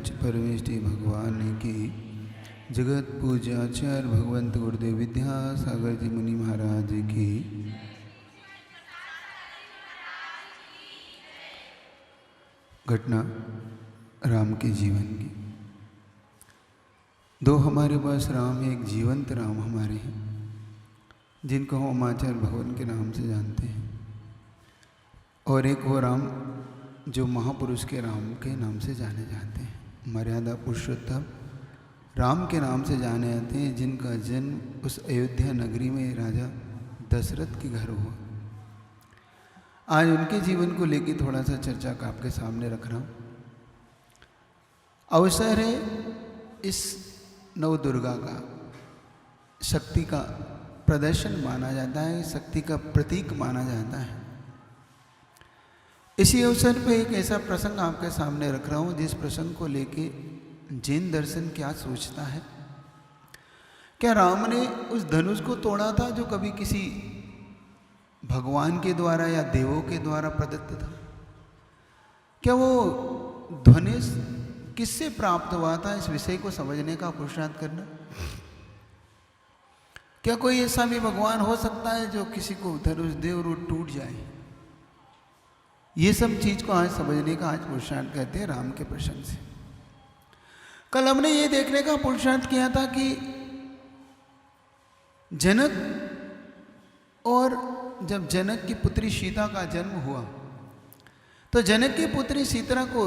सच परमेष्टि भगवान की जगत पूज्याचार्य भगवंत गुरुदेव विद्यासागर जी मुनि महाराज की घटना राम के जीवन की। दो हमारे पास राम है, एक जीवंत राम हमारे हैं जिनको हम आचार्य भगवान के नाम से जानते हैं, और एक वो राम जो महापुरुष के राम के नाम से जाने जाते हैं, मर्यादा पुरुषोत्तम राम के नाम से जाने जाते हैं, जिनका जन्म उस अयोध्या नगरी में राजा दशरथ के घर हुआ। आज उनके जीवन को लेकर थोड़ा सा चर्चा का आपके सामने रख रहा हूँ। अवसर है इस नव दुर्गा का, शक्ति का प्रदर्शन माना जाता है, शक्ति का प्रतीक माना जाता है। इसी अवसर पे एक ऐसा प्रसंग आपके सामने रख रहा हूँ जिस प्रसंग को लेके जैन दर्शन क्या सोचता है। क्या राम ने उस धनुष को तोड़ा था जो कभी किसी भगवान के द्वारा या देवों के द्वारा प्रदत्त था? क्या वो धनुष किससे प्राप्त हुआ था? इस विषय को समझने का पुरुषार्थ करना। क्या कोई ऐसा भी भगवान हो सकता है जो किसी को धनुष दे और वो टूट जाए? ये सब चीज को आज समझने का आज पुरुषार्थ करते हैं राम के प्रसंग से। कल हमने ये देखने का पुरुषार्थ किया था कि जनक, और जब जनक की पुत्री सीता का जन्म हुआ तो जनक की पुत्री सीता को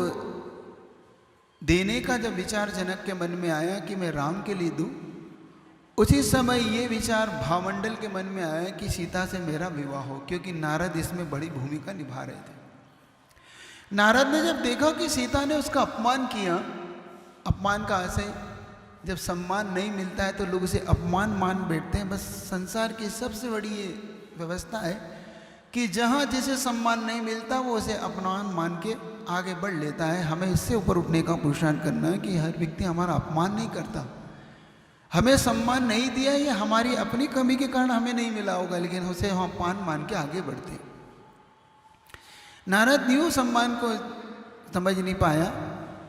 देने का जब विचार जनक के मन में आया कि मैं राम के लिए दूं, उसी समय ये विचार भावमंडल के मन में आया कि सीता से मेरा विवाह हो, क्योंकि नारद इसमें बड़ी भूमिका निभा रहे थे। नारद ने जब देखा कि सीता ने उसका अपमान किया, अपमान का आशय जब सम्मान नहीं मिलता है तो लोग उसे अपमान मान बैठते हैं। बस संसार की सबसे बड़ी ये व्यवस्था है कि जहाँ जिसे सम्मान नहीं मिलता वो उसे अपमान मान के आगे बढ़ लेता है। हमें इससे ऊपर उठने का पुरुषार्थ करना है कि हर व्यक्ति हमारा अपमान नहीं करता। हमें सम्मान नहीं दिया, ये हमारी अपनी कमी के कारण हमें नहीं मिला होगा, लेकिन उसे हम अपमान मान के आगे बढ़ते। नारद न्यू सम्मान को समझ नहीं पाया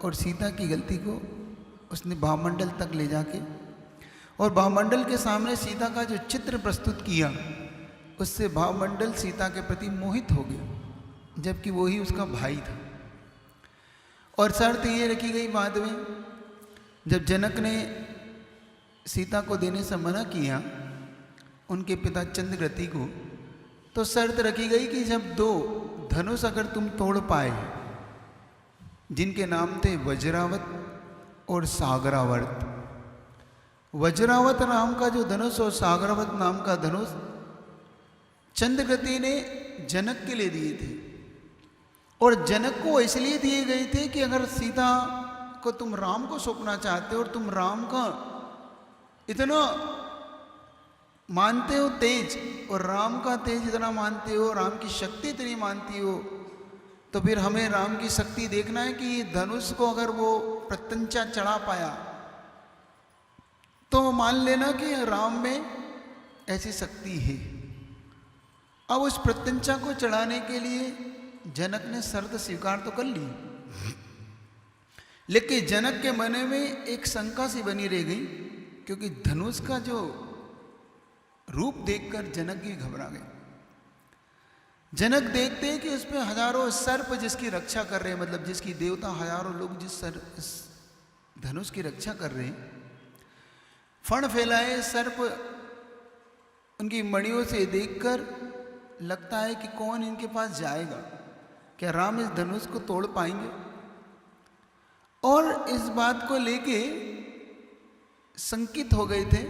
और सीता की गलती को उसने भावमंडल तक ले जाके और भावमंडल के सामने सीता का जो चित्र प्रस्तुत किया, उससे भावमंडल सीता के प्रति मोहित हो गया, जबकि वो ही उसका भाई था। और शर्त ये रखी गई बाद में, जब जनक ने सीता को देने से मना किया उनके पिता चंद्रगति को, तो शर्त रखी गई कि जब दो धनुष अगर तुम तोड़ पाए, जिनके नाम थे वज्रावत और सागरावर्त। वज्रावत नाम का जो धनुष और सागरावत नाम का धनुष चंद्रगति ने जनक के लिए दिए थे, और जनक को इसलिए दिए गए थे कि अगर सीता को तुम राम को सौंपना चाहते हो और तुम राम का इतना मानते हो तेज, और राम का तेज इतना मानते हो, राम की शक्ति इतनी मानती हो, तो फिर हमें राम की शक्ति देखना है कि धनुष को अगर वो प्रत्यंचा चढ़ा पाया तो मान लेना कि राम में ऐसी शक्ति है। अब उस प्रत्यंचा को चढ़ाने के लिए जनक ने शर्त स्वीकार तो कर ली, लेकिन जनक के मन में एक शंका सी बनी रह गई, क्योंकि धनुष का जो रूप देखकर जनक भी घबरा गए। जनक देखते हैं कि उस पर हजारों सर्प जिसकी रक्षा कर रहे हैं, मतलब जिसकी देवता हजारों लोग जिस धनुष की रक्षा कर रहे हैं, फण फैलाए सर्प उनकी मणियों से देखकर लगता है कि कौन इनके पास जाएगा, क्या राम इस धनुष को तोड़ पाएंगे? और इस बात को लेके संकित हो गए थे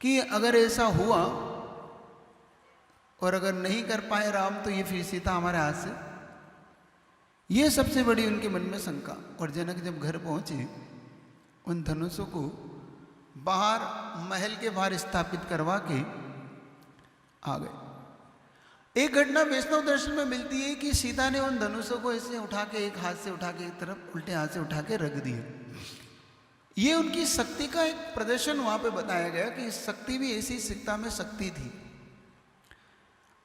कि अगर ऐसा हुआ और अगर नहीं कर पाए राम तो ये फिर सीता हमारे हाथ से, ये सबसे बड़ी उनके मन में शंका। और जनक जब घर पहुंचे, उन धनुषों को बाहर महल के बाहर स्थापित करवा के आ गए। एक घटना वैष्णव दर्शन में मिलती है कि सीता ने उन धनुषों को ऐसे उठा के, एक हाथ से उठा के एक तरफ, उल्टे हाथ से उठा के रख दिए। ये उनकी शक्ति का एक प्रदर्शन वहां पे बताया गया कि शक्ति भी ऐसी सीता में शक्ति थी।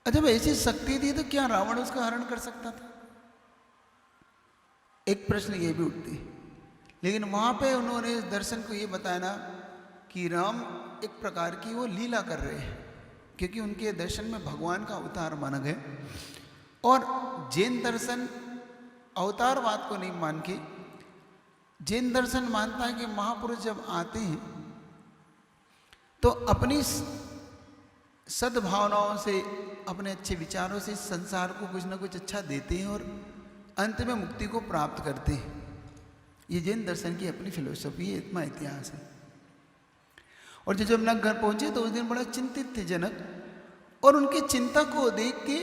जब ऐसी शक्ति थी तो क्या रावण उसका हरण कर सकता था? एक प्रश्न ये भी उठती है, लेकिन वहाँ पे उन्होंने इस दर्शन को ये बताया ना कि राम एक प्रकार की वो लीला कर रहे हैं, क्योंकि उनके दर्शन में भगवान का अवतार माना गया। और जैन दर्शन अवतारवाद को नहीं मान के, जैन दर्शन मानता है कि महापुरुष जब आते हैं तो अपनी सद्भावनाओं से, अपने अच्छे विचारों से संसार को कुछ ना कुछ अच्छा देते हैं और अंत में मुक्ति को प्राप्त करते हैं। ये जैन दर्शन की अपनी फिलोसफी है, इतना इतिहास है। और जब जनक घर पहुंचे तो उस दिन बड़ा चिंतित थे जनक, और उनकी चिंता को देख के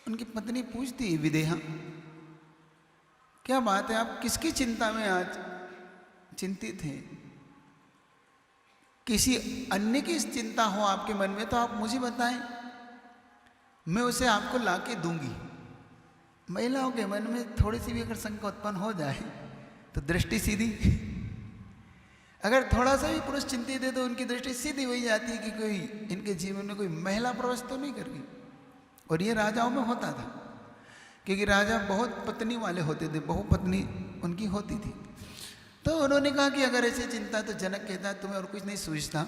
उनकी पत्नी पूछती है विदेहा, क्या बात है, आप किसकी चिंता में आज चिंतित हैं? किसी अन्य की चिंता हो आपके मन में तो आप मुझे बताएं, मैं उसे आपको लाके दूंगी। महिलाओं के मन में थोड़ी सी भी अगर शंका उत्पन्न हो जाए तो दृष्टि सीधी, अगर थोड़ा सा भी पुरुष चिंतित है तो उनकी दृष्टि सीधी हो जाती है कि कोई इनके जीवन में कोई महिला प्रवेश तो नहीं कर गई। और ये राजाओं में होता था, क्योंकि राजा बहुत पत्नी वाले होते थे, बहुपत्नी उनकी होती थी। तो उन्होंने कहा कि अगर ऐसी चिंता, तो जनक कहता है तुम्हें और कुछ नहीं सूझता,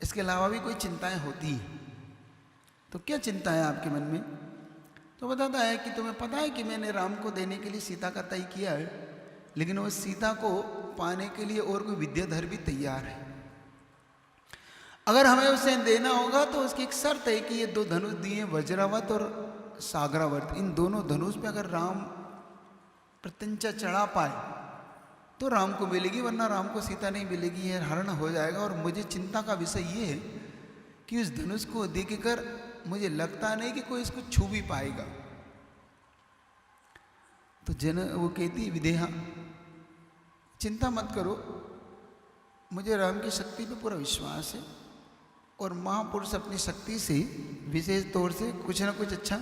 इसके अलावा भी कोई चिंताएं होती हैं, तो क्या चिंता है आपके मन में? तो बताता है कि तुम्हें पता है कि मैंने राम को देने के लिए सीता का तय किया है, लेकिन वो सीता को पाने के लिए और कोई विद्याधर भी तैयार है। अगर हमें उसे देना होगा तो उसकी एक शर्त है कि ये दो धनुष दिए, वज्रावत और सागरावत, इन दोनों धनुष पे अगर राम प्रत्यंचा चढ़ा पाए तो राम को मिलेगी, वरना राम को सीता नहीं मिलेगी, ये हरण हो जाएगा। और मुझे चिंता का विषय ये है कि उस धनुष को देखकर मुझे लगता नहीं कि कोई इसको छू भी पाएगा। तो वो कहती विदेहा, चिंता मत करो, मुझे राम की शक्ति पे पूरा विश्वास है, और महापुरुष अपनी शक्ति से विशेष तौर से कुछ ना कुछ अच्छा।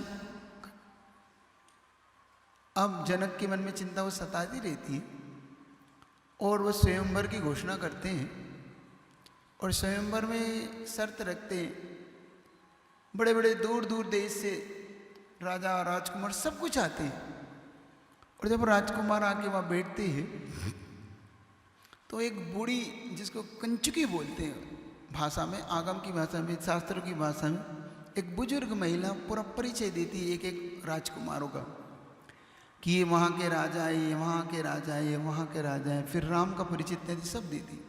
अब जनक के मन में चिंता वो सताती रहती है, और वो स्वयंवर की घोषणा करते हैं, और स्वयंवर में शर्त रखते हैं। बड़े बड़े दूर दूर देश से राजा राजकुमार सब कुछ आते हैं, और जब राजकुमार आके वहाँ बैठते हैं तो एक बूढ़ी, जिसको कंचुकी बोलते हैं भाषा में, आगम की भाषा में, शास्त्रों की भाषा में, एक बुजुर्ग महिला पूरा परिचय देती है एक एक राजकुमारों का, कि ये वहाँ के राजा है, ये वहाँ के राजा है, ये वहाँ के राजा है। फिर राम का परिचय इत्यादि सब देती।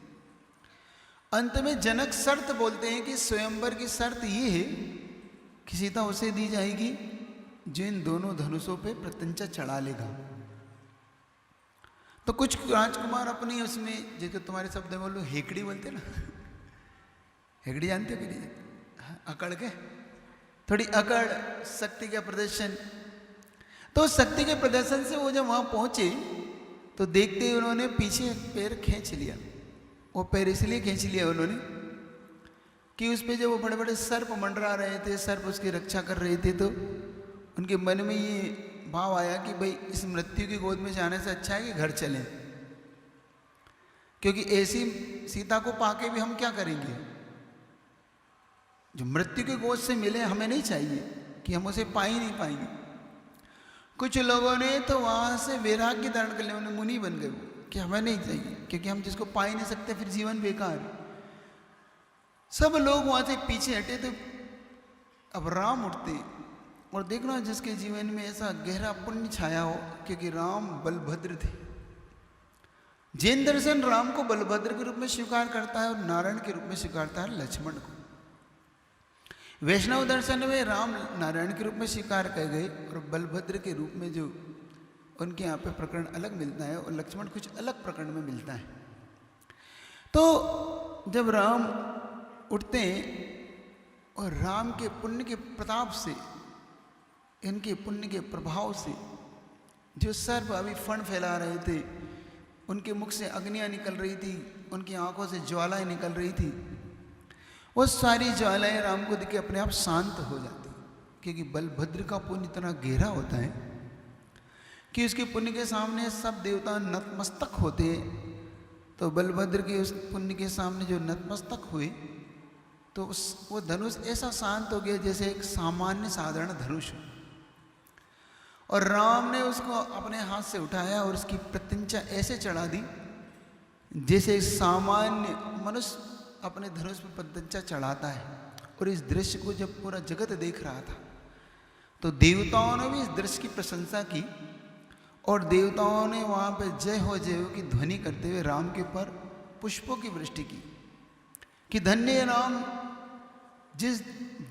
अंत में जनक शर्त बोलते हैं कि स्वयंवर की शर्त ये है कि सीता उसे दी जाएगी जो इन दोनों धनुषों पे प्रत्यंचा चढ़ा लेगा। तो कुछ राजकुमार अपनी उसमें, जैसे तुम्हारे शब्द में बोलो हेकड़ी बोलते ना, हेकड़ी जानते हो कि नहीं? अकड़ के, थोड़ी अकड़, शक्ति का प्रदर्शन। तो शक्ति के प्रदर्शन से वो जब वहाँ पहुँचे तो देखते ही उन्होंने पीछे पैर खींच लिया। वो पैर इसलिए खींच लिया उन्होंने कि उस पे जो वो बड़े बड़े सर्प मंडरा रहे थे, सर्प उसकी रक्षा कर रहे थे, तो उनके मन में ये भाव आया कि भाई इस मृत्यु की गोद में जाने से अच्छा है कि घर चलें, क्योंकि ऐसी सीता को पाके भी हम क्या करेंगे? जो मृत्यु की गोद से मिले हमें नहीं चाहिए कि हम उसे पा ही नहीं पाएंगे। कुछ लोगों ने तो वहाँ से वैराग्य धारण कर लिया, उन्हें मुनि बन गए कि हमें नहीं चाहिए, क्योंकि हम जिसको पा ही नहीं सकते फिर जीवन बेकार है। सब लोग वहाँ से पीछे हटे। तो अब राम उठते और देखना जिसके जीवन में ऐसा गहरा पुण्य छाया हो, क्योंकि राम बलभद्र थे। जैन दर्शन राम को बलभद्र के रूप में स्वीकार करता है और नारायण के रूप में स्वीकारता है लक्ष्मण को। वैष्णव दर्शन में राम नारायण के रूप में स्वीकार कर गए और बलभद्र के रूप में जो उनके यहाँ पे प्रकरण अलग मिलता है और लक्ष्मण कुछ अलग प्रकरण में मिलता है। तो जब राम उठते हैं और राम के पुण्य के प्रताप से, इनके पुण्य के प्रभाव से, जो सर्प अभी फण फैला रहे थे, उनके मुख से अग्नियाँ निकल रही थी, उनकी आंखों से ज्वालाएं निकल रही थी, वो सारी ज्वालाएं राम को देख के अपने आप शांत हो जाती, क्योंकि बलभद्र का पुण्य इतना गहरा होता है कि उसके पुण्य के सामने सब देवता नतमस्तक होते हैं। तो बलभद्र के उस पुण्य के सामने जो नतमस्तक हुए तो वो धनुष ऐसा शांत हो गया जैसे एक सामान्य साधारण धनुष हो। और राम ने उसको अपने हाथ से उठाया और उसकी प्रत्यंचा ऐसे चढ़ा दी जैसे एक सामान्य मनुष्य अपने धनुष पर प्रत्यंचा चढ़ाता है। और इस दृश्य को जब पूरा जगत देख रहा था तो देवताओं ने भी इस दृश्य की प्रशंसा की और देवताओं ने वहाँ पे जय हो की ध्वनि करते हुए राम के ऊपर पुष्पों की वृष्टि की कि धन्य राम, जिस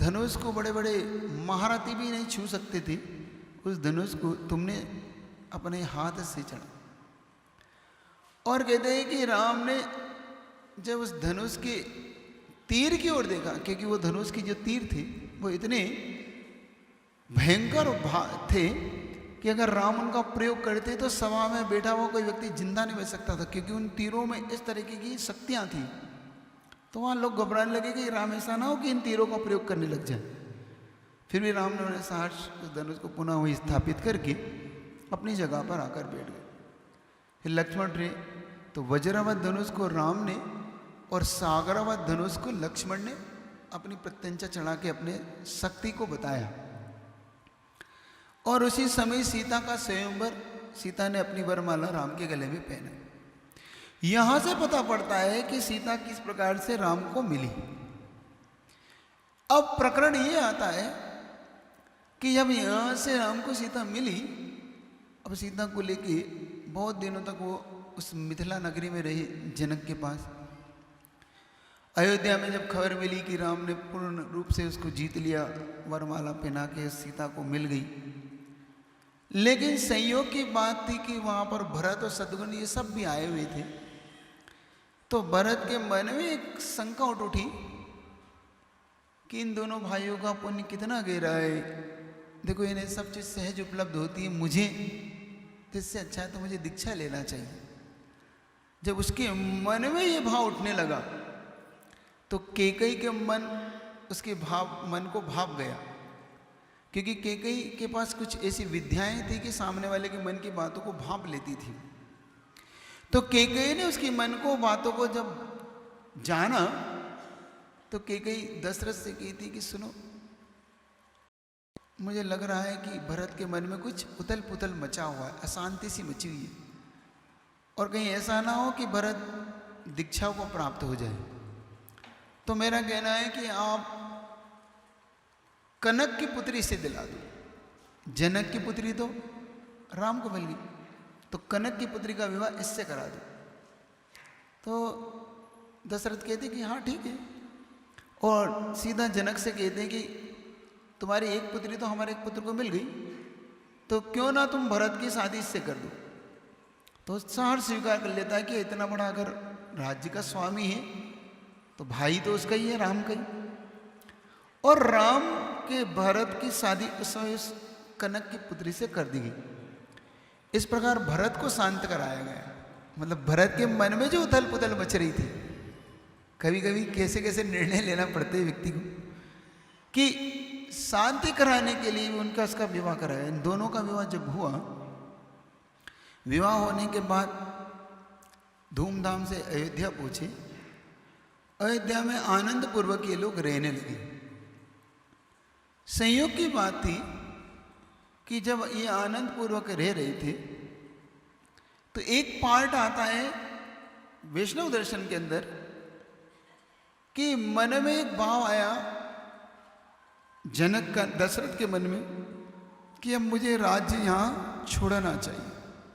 धनुष को बड़े बड़े महारथी भी नहीं छू सकते थे, उस धनुष को तुमने अपने हाथ से चढ़ा। और कहते हैं कि राम ने जब उस धनुष के तीर की ओर देखा, क्योंकि वो धनुष की जो तीर थे वो इतने भयंकर थे कि अगर राम उनका प्रयोग करते तो सभा में बैठा हुआ कोई व्यक्ति जिंदा नहीं बच सकता था, क्योंकि उन तीरों में इस तरीके की शक्तियां थी। तो वहाँ लोग घबराने लगे कि राम ऐसा ना हो कि इन तीरों का प्रयोग करने लग जाए। फिर भी राम ने उन्हें सहर्ष उस धनुष को पुनः वही स्थापित करके अपनी जगह पर आकर बैठ गए। फिर लक्ष्मण रहे तो वज्रावत धनुष को राम ने और सागरावत धनुष को लक्ष्मण ने अपनी प्रत्यंचा चढ़ा के अपने शक्ति को बताया। और उसी समय सीता का स्वयंवर, सीता ने अपनी वरमाला राम के गले में पहना। यहां से पता पड़ता है कि सीता किस प्रकार से राम को मिली। अब प्रकरण ये आता है कि जब यहां से राम को सीता मिली, अब सीता को लेके बहुत दिनों तक वो उस मिथिला नगरी में रही जनक के पास। अयोध्या में जब खबर मिली कि राम ने पूर्ण रूप से उसको जीत लिया, वरमाला पहना के सीता को मिल गई, लेकिन संयोग की बात थी कि वहां पर भरत और शत्रुघ्न ये सब भी आए हुए थे। तो भरत के मन में एक शंका उठ उठी कि इन दोनों भाइयों का पुण्य कितना गहरा है। देखो इन्हें सब चीज सहज उपलब्ध होती है, मुझे तो इससे अच्छा है तो मुझे दीक्षा लेना चाहिए। जब उसके मन में ये भाव उठने लगा तो कैकेयी के उसके मन को भाप गया, क्योंकि कैकेयी के पास कुछ ऐसी विद्याएं थी कि सामने वाले के मन की बातों को भाप लेती थी। तो कैकेयी ने उसकी मन को बातों को जब जाना तो कैकेयी दशरथ से कही थी कि सुनो, मुझे लग रहा है कि भरत के मन में कुछ उथल पुथल मचा हुआ है, अशांति सी मची हुई है, और कहीं ऐसा ना हो कि भरत दीक्षा को प्राप्त हो जाए। तो मेरा कहना है कि आप कनक की पुत्री से दिला दो। जनक की पुत्री तो राम को मिल गई, तो कनक की पुत्री का विवाह इससे करा दो। तो दशरथ कहते कि हाँ ठीक है, और सीधा जनक से कहते हैं कि तुम्हारी एक पुत्री तो हमारे एक पुत्र को मिल गई, तो क्यों ना तुम भरत की शादी इससे कर दो। तो सहर्ष स्वीकार कर लेता है कि इतना बड़ा अगर राज्य का स्वामी है तो भाई तो उसका ही है, राम का ही। और राम के भरत की शादी उस कनक की पुत्री से कर दी गई। इस प्रकार भरत को शांत कराया गया। मतलब भरत के मन में जो उथल पुथल मच रही थी, कभी कभी कैसे कैसे निर्णय लेना पड़ते व्यक्ति को, कि शांति कराने के लिए उनका इसका विवाह कराया। इन दोनों का विवाह जब हुआ, विवाह होने के बाद धूमधाम से अयोध्या पहुंचे। अयोध्या में आनंद पूर्वक ये लोग रहने लगे। संयोग की बात थी कि जब ये आनंद पूर्वक रह रहे थे तो एक पार्ट आता है वैष्णव दर्शन के अंदर कि मन में एक भाव आया जनक का, दशरथ के मन में, कि अब मुझे राज्य यहाँ छोड़ना चाहिए।